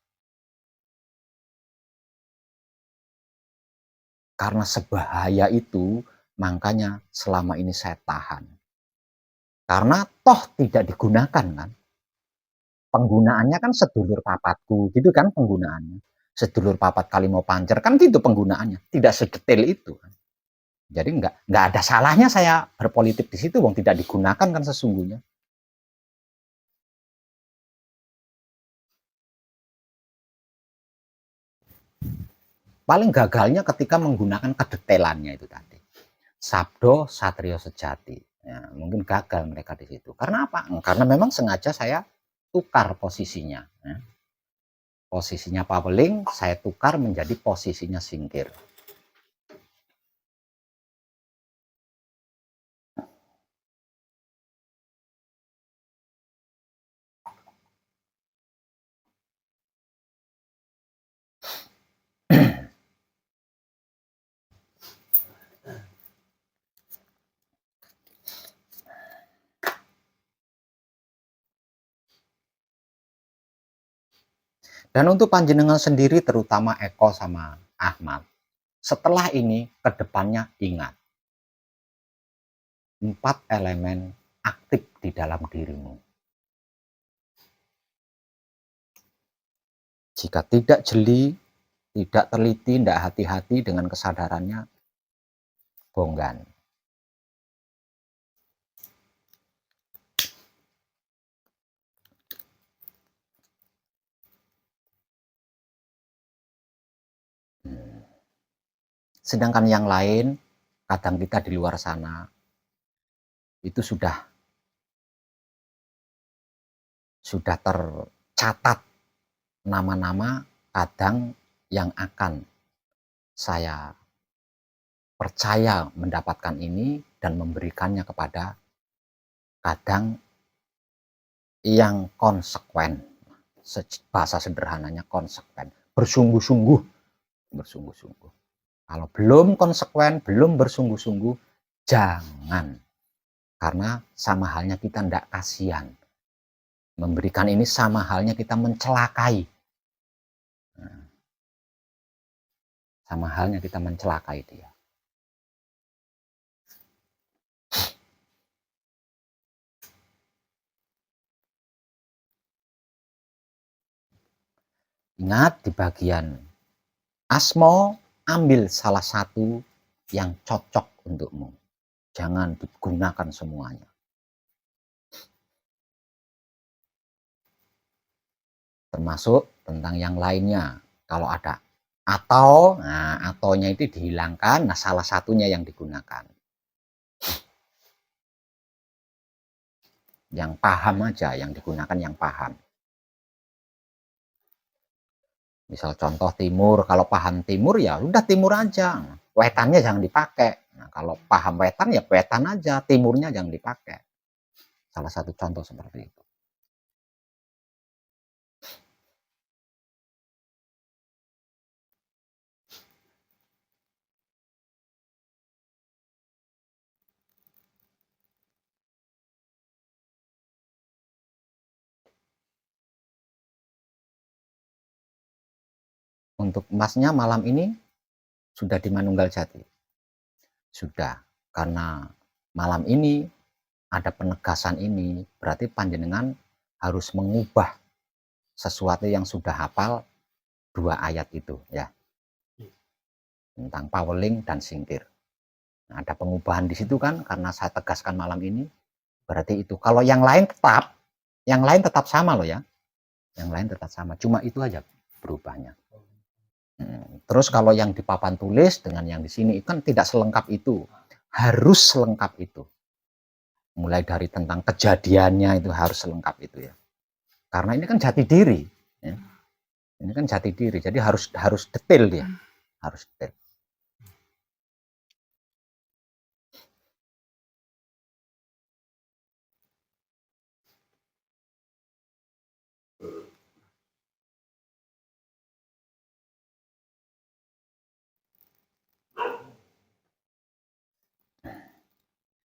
A: Karena sebahaya itu, makanya selama ini saya tahan. Karena toh tidak digunakan kan. Penggunaannya kan sedulur papatku, gitu kan penggunaannya. Sedulur papat kali mau pancer, kan gitu penggunaannya. Tidak sedetail itu kan. Jadi nggak ada salahnya saya berpolitik di situ, wong tidak digunakan kan sesungguhnya. Paling gagalnya ketika menggunakan kedetailannya itu tadi. Sabdo Satrio Sejati. Ya, mungkin gagal mereka di situ. Karena apa? Karena memang sengaja saya tukar posisinya. Ya. Posisinya Paweling, saya tukar menjadi posisinya Singkir. Dan untuk panjenengan sendiri, terutama Eko sama Ahmad, setelah ini ke depannya ingat, 4 elemen aktif di dalam dirimu. Jika tidak jeli, tidak teliti, tidak hati-hati dengan kesadarannya, bonggan. Sedangkan yang lain, kadang kita di luar sana, itu sudah tercatat nama-nama kadang yang akan saya percaya mendapatkan ini dan memberikannya kepada kadang yang konsekuen. Bahasa sederhananya konsekuen, bersungguh-sungguh. Kalau belum konsekuen, belum bersungguh-sungguh, jangan. Karena sama halnya kita tidak kasihan. Memberikan ini sama halnya kita mencelakai. Sama halnya kita mencelakai dia. Ingat di bagian asmo, ambil salah satu yang cocok untukmu. Jangan digunakan semuanya. termasuk tentang yang lainnya. Kalau ada atau, nah ataunya itu dihilangkan, nah salah satunya yang digunakan. Yang paham aja, yang digunakan yang paham. Misal contoh timur, kalau paham timur ya udah timur aja. Wetannya jangan dipakai. Nah, kalau paham wetan ya wetan aja, timurnya jangan dipakai. Salah satu contoh seperti itu. Untuk emasnya malam ini sudah di Manunggal Jati. Sudah, karena malam ini ada penegasan ini, berarti panjenengan harus mengubah sesuatu yang sudah hafal 2 ayat itu ya. Tentang Paweling dan Singkir. Nah, ada pengubahan di situ kan karena saya tegaskan malam ini. Berarti itu. Kalau yang lain tetap sama loh ya. Yang lain tetap sama, cuma itu aja berubahnya. Terus kalau yang di papan tulis dengan yang di sini kan tidak selengkap itu. Harus selengkap itu. Mulai dari tentang kejadiannya itu harus selengkap itu ya. Karena ini kan jati diri. Ya. Ini kan jati diri, jadi harus detail dia. Harus detail.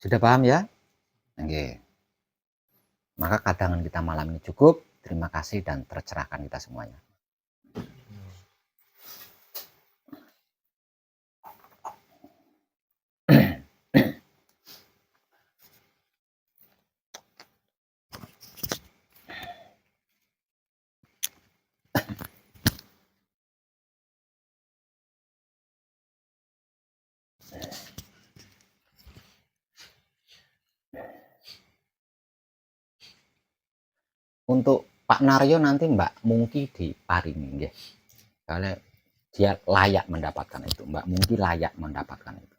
A: Sudah paham ya? Oke. Maka kadangan kita malam ini cukup. Terima kasih dan tercerahkan kita semuanya. Untuk Pak Naryo nanti Mbak Mungki diparingi nggih. Kalau dia layak mendapatkan itu, Mbak Mungki layak mendapatkan itu.